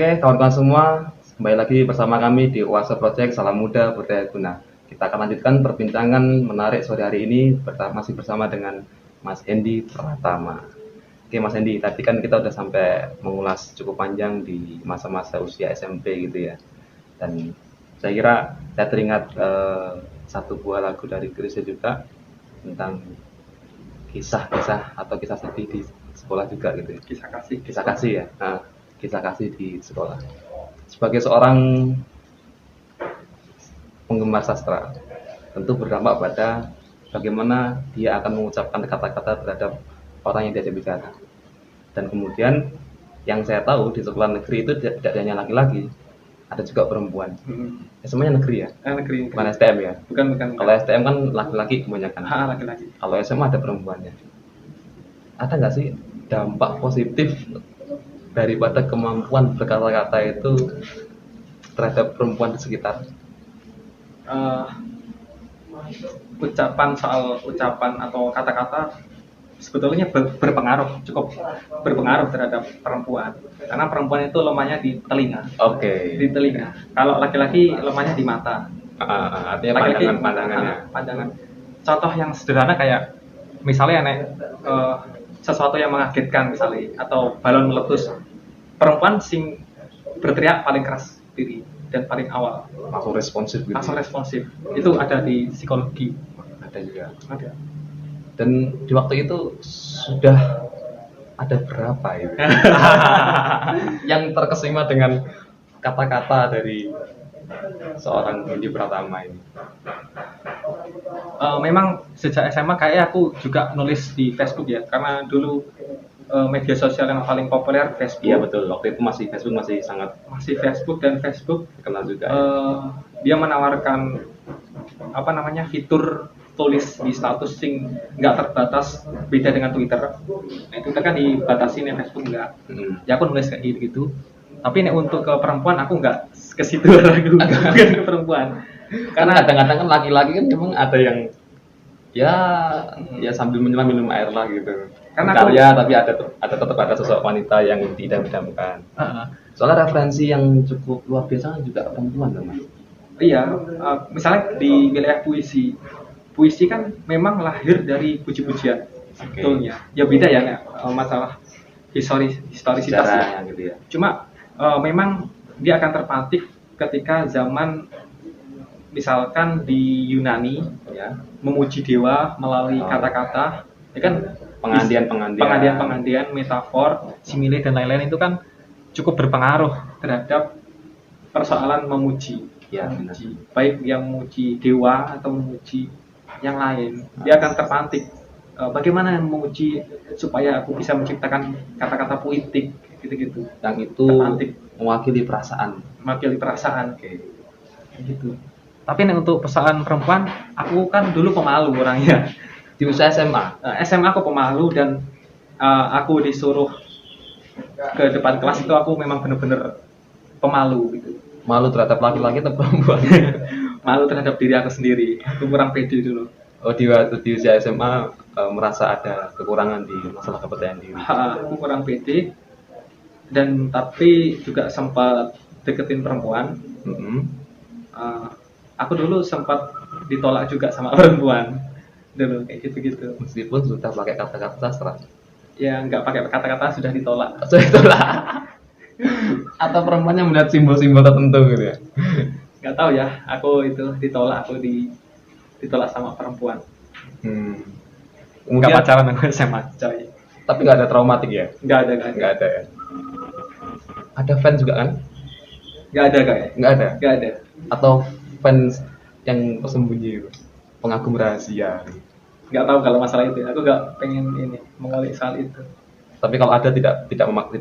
Oke, kawan-kawan semua, kembali lagi bersama kami di Oase Project Salam Muda Budaya Guna. Kita akan lanjutkan perbincangan menarik sore hari ini masih bersama dengan Mas Hendy Pratama. Oke Mas Hendy, tadi kan kita udah sampai mengulas cukup panjang di masa-masa usia SMP gitu ya. Dan saya kira saya teringat satu buah lagu dari Chrisye juga tentang kisah-kisah atau kisah sedih di sekolah juga gitu ya. Kisah kasih ya. Nah, kisah kasih di sekolah. Sebagai seorang penggemar sastra, tentu berdampak pada bagaimana dia akan mengucapkan kata-kata terhadap orang yang diajak bicara. Dan kemudian yang saya tahu di sekolah negeri itu tidak hanya laki-laki, ada juga perempuan. Semuanya negeri ya? Negeri. Bukan STM ya? Bukan. Kalau STM kan laki-laki kebanyakan. Laki-laki. Kalau SMA ada perempuannya. Ada nggak sih dampak positif daripada kemampuan berkata-kata itu terhadap perempuan di sekitar? Ucapan atau kata-kata sebetulnya cukup berpengaruh terhadap perempuan, karena perempuan itu lemahnya di telinga. Di telinga. Kalau laki-laki lemahnya di mata. Artinya pandangan. Contoh yang sederhana kayak misalnya sesuatu yang mengagetkan misalnya, atau balon meletus, perempuan sing berteriak paling keras diri dan paling awal. Langsung responsif gitu. Langsung responsif. Itu ada di psikologi. Ada juga. Ada. Dan di waktu itu sudah ada berapa itu yang terkesima dengan kata-kata dari seorang Hendy Pratama ini? Memang sejak SMA kayak aku juga nulis di Facebook ya, karena dulu media sosial yang paling populer Facebook. Iya betul, waktu itu Facebook masih Facebook, dan Facebook kenal juga. Dia menawarkan fitur tulis di status sing nggak terbatas, beda dengan Twitter. Nah, Twitter kan dibatasi, nih Facebook nggak. Ya aku nulis kayak gitu. Tapi untuk ke perempuan aku nggak ke situ lagi, bukan ke perempuan. Karena kadang-kadang kan laki-laki kan memang ada yang ya sambil menyelam minum air lah gitu. Karena tapi tetap ada sosok wanita yang diidam-idamkan. Soalnya referensi yang cukup luar biasa juga perempuan teman. Iya, misalnya di wilayah puisi kan memang lahir dari puji-pujian. Sebetulnya. Ya beda ya masalah historisitasnya gitu ya. Cuma memang dia akan terpatik ketika zaman misalkan di Yunani ya, memuji dewa melalui kata-kata, ya kan, pengandian, metafor, simile dan lain-lain itu kan cukup berpengaruh terhadap persoalan memuji. Ya, baik yang memuji dewa atau memuji yang lain, dia akan terpantik bagaimana memuji supaya aku bisa menciptakan kata-kata puitik gitu-gitu. Yang itu terpantik. Mewakili perasaan. Gitu. Tapi untuk persoalan perempuan, aku kan dulu pemalu orangnya. Di usia SMA. SMA aku pemalu, dan aku disuruh ke depan kelas itu aku memang benar-benar pemalu gitu. Malu terhadap laki-laki atau perempuan? Malu terhadap diri aku sendiri. Aku kurang pede dulu. Oh, di usia SMA merasa ada kekurangan di masalah kepercayaan diri. Aku kurang pede, dan tapi juga sempat deketin perempuan. Aku dulu sempat ditolak juga sama perempuan dulu, kayak gitu-gitu. Meskipun sudah pakai kata-kata sastra. Ya nggak pakai kata-kata sudah ditolak. Atau perempuannya melihat simbol-simbol tertentu gitu ya? Nggak tahu ya, aku itu ditolak, ditolak sama perempuan. Nggak pacaran aku SMA, coy. Tapi nggak ada traumatik ya? Nggak ada ya. Ada fans juga kan? Nggak ada. Atau fans yang tersembunyi, pengagum rahasia? Nggak tahu kalau masalah itu. Aku nggak pengen mengulik soal itu. Tapi kalau ada tidak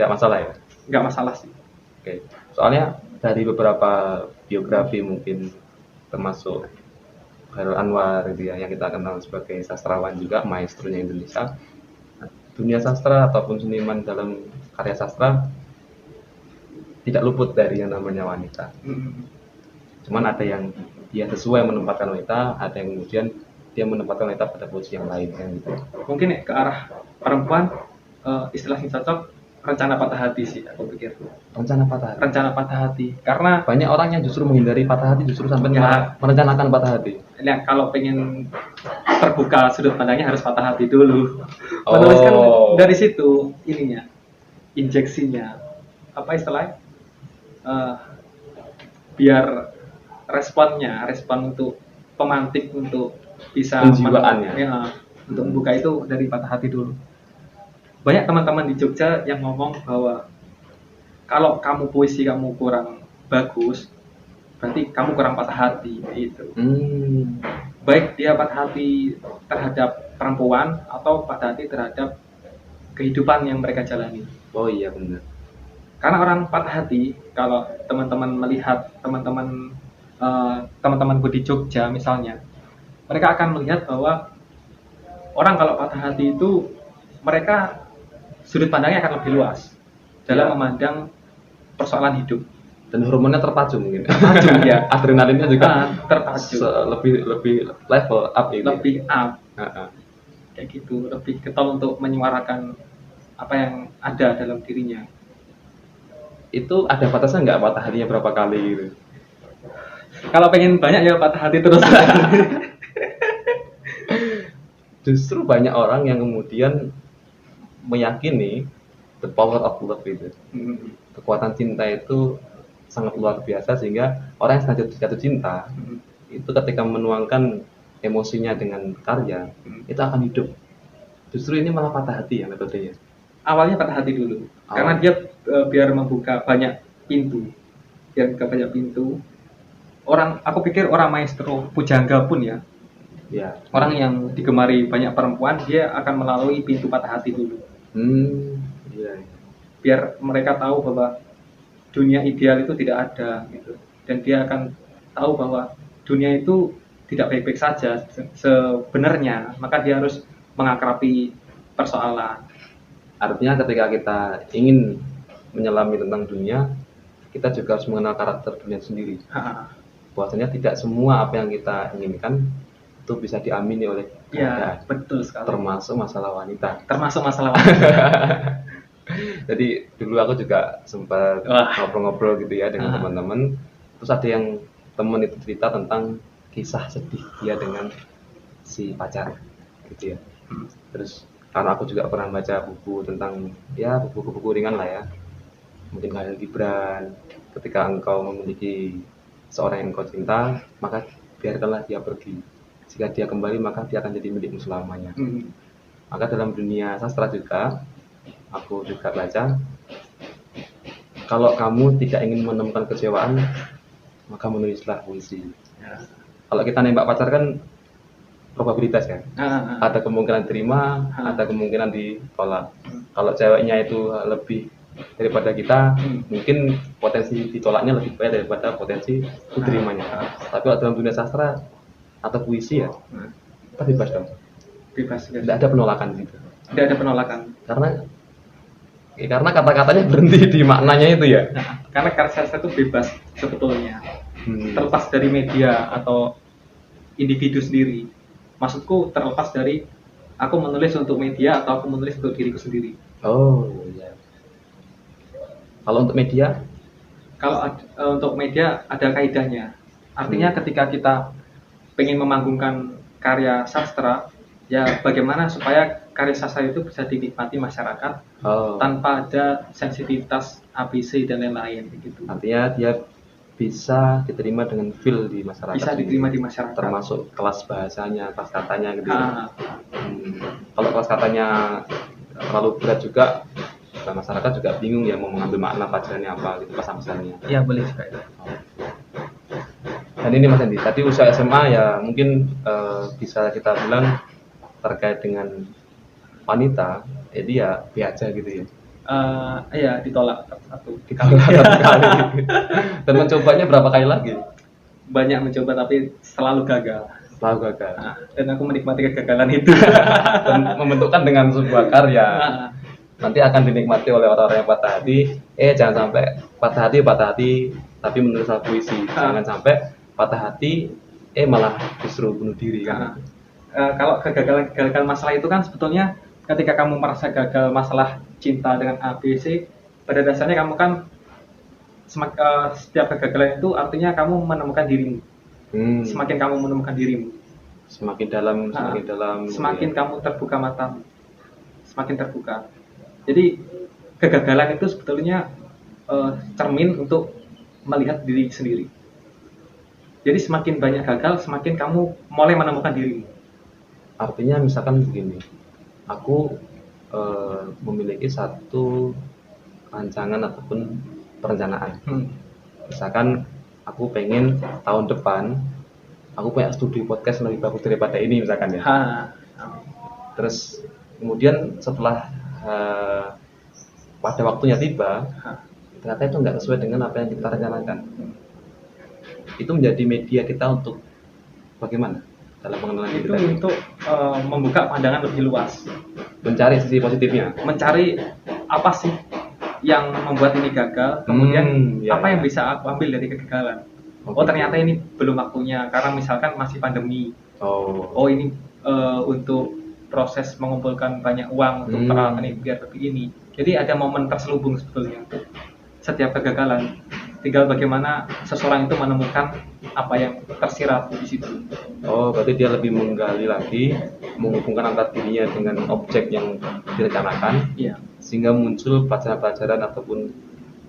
masalah ya? Nggak masalah sih. Oke. Soalnya dari beberapa biografi mungkin termasuk Khairul Anwar gitu ya, yang kita kenal sebagai sastrawan juga, maestronya Indonesia. Dunia sastra ataupun seniman dalam karya sastra tidak luput dari yang namanya wanita. Cuman ada yang dia sesuai menempatkan wanita, ada yang kemudian dia menempatkan wanita pada posisi yang lain kan gitu. Mungkin ke arah perempuan, istilahnya cocok, rencana patah hati sih aku pikir. Rencana patah hati. Rencana patah hati. Karena Banyak orang yang justru menghindari patah hati justru sampai Ya. merencanakan patah hati. ya, kalau pengen terbuka sudut pandangnya harus patah hati dulu. Menuliskan dari situ ininya, injeksinya, apa istilahnya? Eh, biar respon untuk pemantik untuk bisa Penjiwaannya. untuk membuka itu dari patah hati dulu. Banyak teman-teman di Jogja yang ngomong bahwa kalau kamu puisi kamu kurang bagus, berarti kamu kurang patah hati gitu. Baik dia patah hati terhadap perempuan atau patah hati terhadap kehidupan yang mereka jalani. Oh iya benar. Karena orang patah hati, kalau teman-teman melihat teman-temanku di Jogja misalnya, mereka akan melihat bahwa orang kalau patah hati itu mereka sudut pandangnya akan lebih luas dalam memandang persoalan hidup. Dan hormonnya terpacu mungkin. Terpacu ya. Adrenalinnya juga terpacu. Lebih level up ini. Lebih up. Kayak gitu, lebih getol untuk menyuarakan apa yang ada dalam dirinya. Itu ada batasnya nggak patah hatinya berapa kali gitu? Kalau pengen banyak ya patah hati terus. Justru banyak orang yang kemudian meyakini the power of love itu. Kekuatan cinta itu sangat luar biasa sehingga orang yang sedang jatuh cinta itu ketika menuangkan emosinya dengan karya itu akan hidup. Justru ini malah patah hati ya metodenya. Awalnya patah hati dulu, karena dia biar membuka banyak pintu, aku pikir orang maestro pujangga pun ya. Orang yang digemari banyak perempuan, dia akan melalui pintu patah hati dulu. Biar mereka tahu bahwa dunia ideal itu tidak ada gitu. Dan dia akan tahu bahwa dunia itu tidak baik-baik saja sebenarnya, maka dia harus mengakrabi persoalan. Artinya ketika kita ingin menyelami tentang dunia, kita juga harus mengenal karakter dunia sendiri. Bahwasanya tidak semua apa yang kita inginkan itu bisa diamini oleh keadaan. Betul sekali. Termasuk masalah wanita. Jadi dulu aku juga sempat ngobrol-ngobrol gitu ya dengan teman-teman. Terus ada yang teman itu cerita tentang kisah sedih dia dengan si pacar gitu ya. Terus karena aku juga pernah baca buku tentang ya buku-buku ringan lah ya. Mungkin Khalil Gibran, ketika engkau memiliki seorang yang engkau cinta, maka biarkanlah dia pergi. Jika dia kembali maka dia akan jadi milikmu selamanya. Maka dalam dunia sastra juga aku juga baca, kalau kamu tidak ingin menemukan kecewaan, maka menulislah puisi. Kalau kita nembak pacar kan probabilitas ya, ada kemungkinan terima, ada kemungkinan ditolak. Kalau ceweknya itu lebih daripada kita, mungkin potensi ditolaknya lebih banyak daripada potensi diterimanya. Tapi kalau dalam dunia sastra atau puisi ya, kita bebas dong. Bebas. Tidak ada penolakan gitu. Tidak ada penolakan. Karena kata-katanya berhenti di maknanya itu ya. Karena karya sastra itu bebas sebetulnya, terlepas dari media atau individu sendiri. Maksudku terlepas dari aku menulis untuk media atau aku menulis untuk diriku sendiri. Oh iya. Kalau untuk media? Kalau untuk media ada kaidahnya. Artinya ketika kita pengen memanggungkan karya sastra, ya bagaimana supaya karya sastra itu bisa dinikmati masyarakat tanpa ada sensitivitas ABC dan lain-lain gitu. Artinya dia bisa diterima dengan feel di masyarakat. Bisa diterima di masyarakat. Termasuk kelas bahasanya, kelas katanya gitu. Kalau kelas katanya terlalu berat juga, masyarakat juga bingung ya mau mengambil makna pelajarannya apa gitu pesan-pesannya. Iya boleh juga itu. Dan ini Mas Andi, tadi usia SMA ya mungkin bisa kita bilang terkait dengan wanita, jadi ya biasa gitu ya. Iya ditolak satu kali. Dan mencobanya berapa kali lagi? Banyak mencoba tapi selalu gagal. Dan aku menikmati kegagalan itu. Dan membentukkan dengan sebuah karya. Nanti akan dinikmati oleh orang-orang yang patah hati. Jangan sampai patah hati, tapi menulis puisi. Jangan sampai patah hati, malah justru bunuh diri kan. Kalau kegagalan masalah itu kan sebetulnya ketika kamu merasa gagal masalah cinta dengan A, B, C, pada dasarnya kamu kan setiap kegagalan itu artinya kamu menemukan dirimu. Semakin kamu menemukan dirimu, Semakin dalam, semakin dalam. semakin kamu terbuka matamu, semakin terbuka. Jadi kegagalan itu sebetulnya cermin untuk melihat diri sendiri. Jadi semakin banyak gagal, semakin kamu mulai menemukan dirimu. Artinya misalkan begini, aku memiliki satu rancangan ataupun perencanaan. Misalkan aku pengen tahun depan aku punya studio podcast lebih bagus daripada ini misalkan ya. Terus kemudian setelah pada waktunya tiba, ternyata itu nggak sesuai dengan apa yang kita rencanakan. Itu menjadi media kita untuk bagaimana dalam pengenalan diri Itu kita? untuk membuka pandangan lebih luas, Mencari sisi positifnya. mencari apa sih yang membuat ini gagal, kemudian Ya, apa yang ya. bisa aku ambil dari kegagalan. Oke. Oh ternyata ini belum waktunya karena misalkan masih pandemi. Oh, Oh ini untuk proses mengumpulkan banyak uang untuk peralatan ini biar lebih ini. Jadi ada momen terselubung sebetulnya untuk setiap kegagalan. Tinggal bagaimana seseorang itu menemukan apa yang tersirat di situ. oh, berarti dia lebih menggali lagi, menghubungkan antara dirinya dengan objek yang direncanakan, Iya. sehingga muncul pelajaran-pelajaran ataupun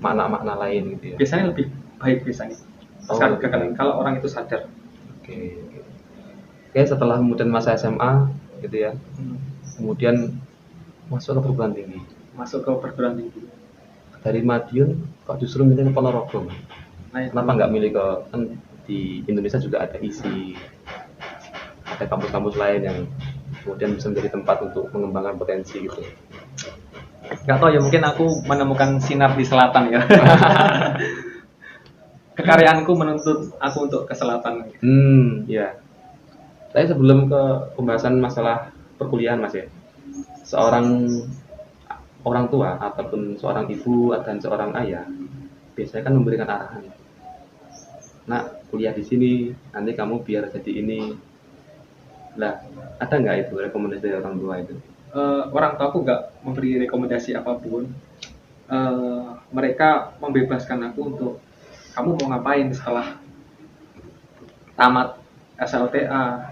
makna-makna lain gitu ya. Biasanya lebih baik biasanya. Oh, Sekarang lebih kegagalan baik. kalau orang itu sadar. Oke. Oke, setelah kemudian masa SMA gitu ya, kemudian masuk ke perguruan tinggi. Masuk ke perguruan tinggi. Dari Madiun kok justru milih ke Ponorogo? Nah, itu. Kenapa nggak milih ke, kan di Indonesia juga ada ISI, ada kampus-kampus lain yang kemudian bisa menjadi tempat untuk mengembangkan potensi gitu. Gak tau ya, mungkin aku menemukan sinar di selatan ya. Kekaryaanku menuntut aku untuk ke selatan. Ya. Tapi sebelum ke pembahasan masalah perkuliahan Mas ya, seorang orang tua ataupun seorang ibu dan seorang ayah biasanya kan memberikan arahan. Nak, kuliah di sini, nanti kamu biar jadi ini. Lah, ada nggak itu rekomendasi dari orang tua itu? Orang tua aku nggak memberi rekomendasi apapun. Mereka membebaskan aku untuk kamu mau ngapain setelah tamat SLTA.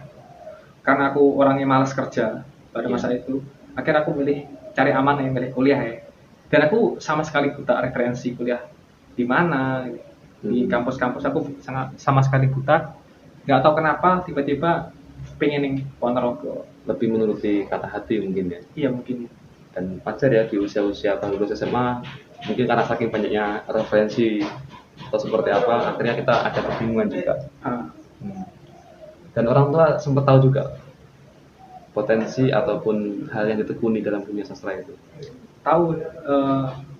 Karena aku orangnya malas kerja pada masa itu, akhirnya aku milih cari aman ya, milih kuliah ya. Dan aku sama sekali buta referensi kuliah di mana, di kampus-kampus aku sama sekali buta. Nggak tahu kenapa tiba-tiba pengen yang Ponorogo. Lebih menuruti kata hati mungkin ya. Iya mungkin. Dan wajar ya di usia-usia baru lulus SMA, mungkin karena saking banyaknya referensi atau seperti apa, akhirnya kita ada kebingungan juga. Dan orang tua sempat tahu juga potensi ataupun hal yang ditekuni dalam dunia sastra itu. Tahu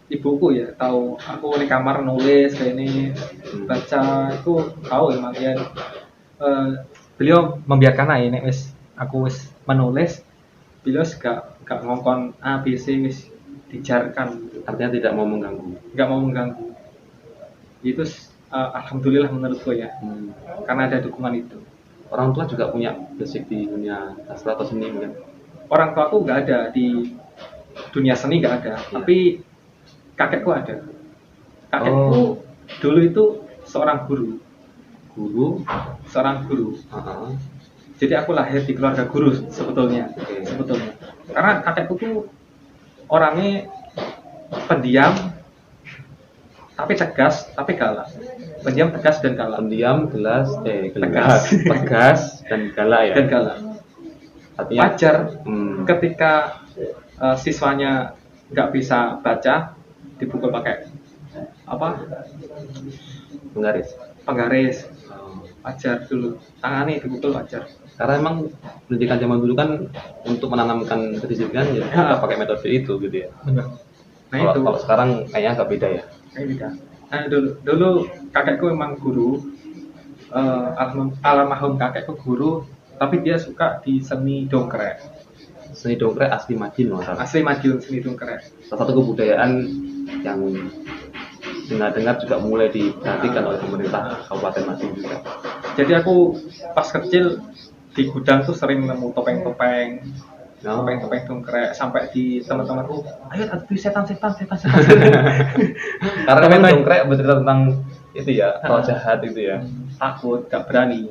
ibuku ya, tahu aku di kamar nulis kayak ini, baca itu tahu emang ya. Beliau membiarkan aja nek wis aku wis menulis, beliau gak ngongkon A B C wis dijarkan. Artinya tidak mau mengganggu. Gak mau mengganggu. Itu alhamdulillah menurutku ya, karena ada dukungan itu. Orang tua juga punya basic di dunia sastra atau seni mungkin. Orang tua aku nggak ada di dunia seni, nggak ada, tapi kakekku ada. Kakekku dulu itu seorang guru. Seorang guru. Jadi aku lahir di keluarga guru sebetulnya. Karena kakekku tuh orangnya pendiam, tapi tegas, tapi galak. Pendiam, tegas, dan galak. Pendiam, tegas, dan galak ya. Dan galak. Artinya, wajar ketika siswanya nggak bisa baca, dipukul pakai apa? Penggaris. Wajar dulu. Tangannya dipukul wajar. Karena emang pendidikan zaman dulu kan untuk menanamkan kedisiplinan ya kita pakai metode itu gitu ya. Benar. Nah Kalau sekarang kayaknya agak beda ya. Nah, dulu kakekku memang guru, almarhum kakekku guru, tapi dia suka di seni dongkrek. Seni dongkrek asli Madiun loh. Asli Madiun, seni dongkrek. Salah satu kebudayaan yang dengar-dengar juga mulai diperhatikan oleh pemerintah Kabupaten Madiun juga. Jadi aku pas kecil di gudang tuh sering nemu topeng-topeng, topeng-topeng dongkrek, sampai di teman-temanku, ayo adu setan. Karena memang dongkrek bercerita tentang itu ya, roh jahat itu ya. Takut, gak berani.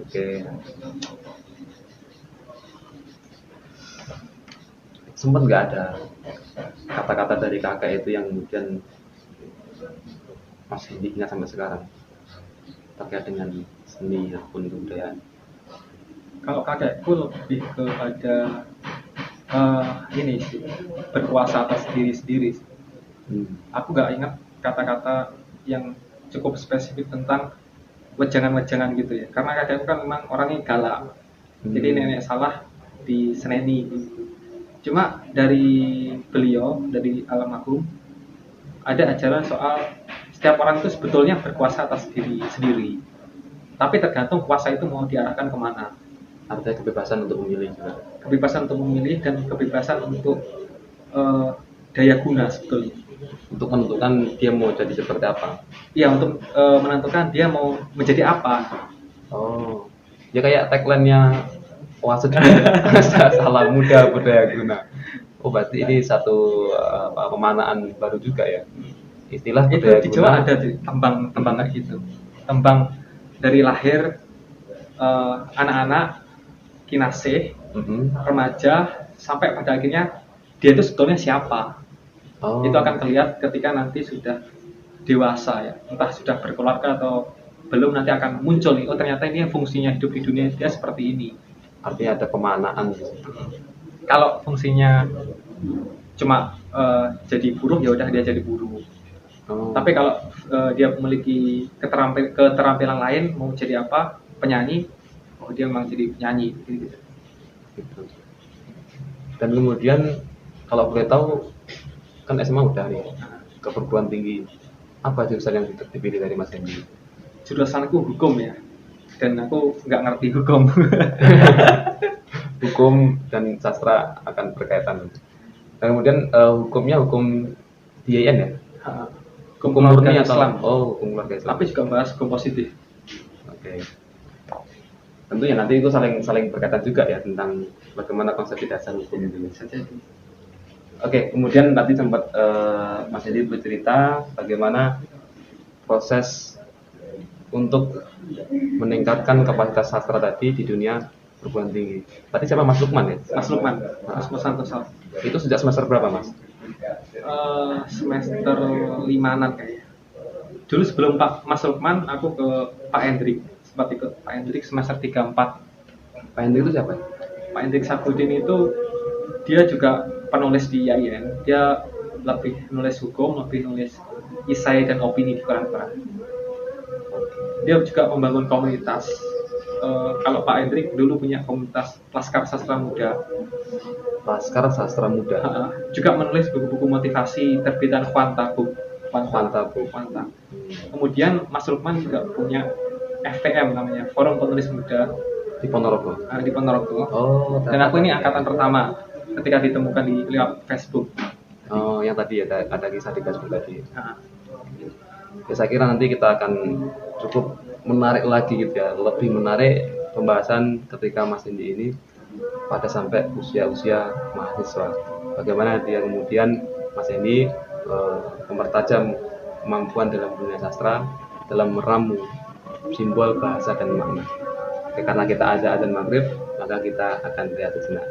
Oke. Sempat nggak ada kata-kata dari kakak itu yang kemudian masih diingat sampai sekarang terkait dengan seni ataupun kebudayaan? Kalau kakekku lebih kepada ini sih, berkuasa atas diri sendiri. Aku gak ingat kata-kata yang cukup spesifik tentang wejangan-wejangan gitu ya, karena kakekku kan memang orangnya galak, jadi nenek salah diseneni gitu. Cuma dari beliau, dari almarhum, ada ajaran soal setiap orang itu sebetulnya berkuasa atas diri sendiri, tapi tergantung kuasa itu mau diarahkan kemana. Artinya kebebasan untuk memilih juga. Kebebasan untuk memilih dan kebebasan untuk daya guna sebetulnya. Untuk menentukan dia mau jadi seperti apa. Iya, untuk menentukan dia mau menjadi apa. Oh, ya kayak tagline-nya Oasis salah muda berdaya guna. Oh, berarti ini satu pemanaan baru juga ya. Istilah itu berdaya di guna. Jawa ada tembang kayak gitu. Tembang dari lahir anak-anak, kinasih, remaja, sampai pada akhirnya dia itu sebetulnya siapa. Itu akan terlihat ketika nanti sudah dewasa ya, entah sudah berkeluarga atau belum, nanti akan muncul nih, oh ternyata ini fungsinya hidup di dunia dia seperti ini. Artinya ada pemanaan. Kalau fungsinya cuma jadi buruh, ya udah dia jadi buruh. Tapi kalau dia memiliki keterampilan lain, mau jadi apa, penyanyi, oh dia memang jadi penyanyi gitu. Dan kemudian kalau boleh tahu, kan SMA udah nih ke perguruan tinggi, apa jurusan yang dipilih dari Mas Hendy? Jurusanku hukum ya, dan aku nggak ngerti hukum. Hukum dan sastra akan berkaitan. Dan kemudian hukumnya hukum di IAIN ya? Hukum murni atau Islam? Oh, hukum keluarga Islam. Tapi juga bahas hukum positif. Oke. Tentu ya nanti itu saling berkaitan juga ya tentang bagaimana konsep dasar hukum itu. Oke, kemudian tadi sempat Mas Hendy bercerita bagaimana proses untuk meningkatkan kapasitas sastra tadi di dunia perguruan tinggi. Tadi siapa, Mas Lukman ya? Mas Lukman, Mas Santoso. Itu sejak semester berapa, Mas? Semester 5-an kayaknya. Dulu sebelum Mas Lukman, aku ke Pak Hendrik. Sempat ikut Pak Hendrik semester 3-4. Pak Hendrik itu siapa? Pak Hendrik Sabudin itu dia juga penulis di IAIN. Dia lebih nulis hukum, lebih nulis isai dan opini di koran-koran. Dia juga membangun komunitas. Kalau Pak Hendrik dulu punya komunitas Laskar Sastra Muda. Laskar Sastra Muda. Juga menulis buku-buku motivasi terbitan Quanta. Kemudian Mas Lukman juga punya FPM namanya, Forum Penulis Muda di Ponorogo. Di Ponorogo. Oh. Dan aku ini angkatan pertama ketika ditemukan di lewat Facebook. Oh, yang tadi ada kisah di Facebook tadi. Ya, saya kira nanti kita akan cukup menarik lagi gitu ya, lebih menarik pembahasan ketika Mas Hendy ini pada sampai usia mahasiswa. Bagaimana dia kemudian Mas Hendy mempertajam kemampuan dalam dunia sastra, dalam meramu simbol, bahasa, dan makna. Oke, karena kita azan maghrib, maka kita akan lihat sejenak.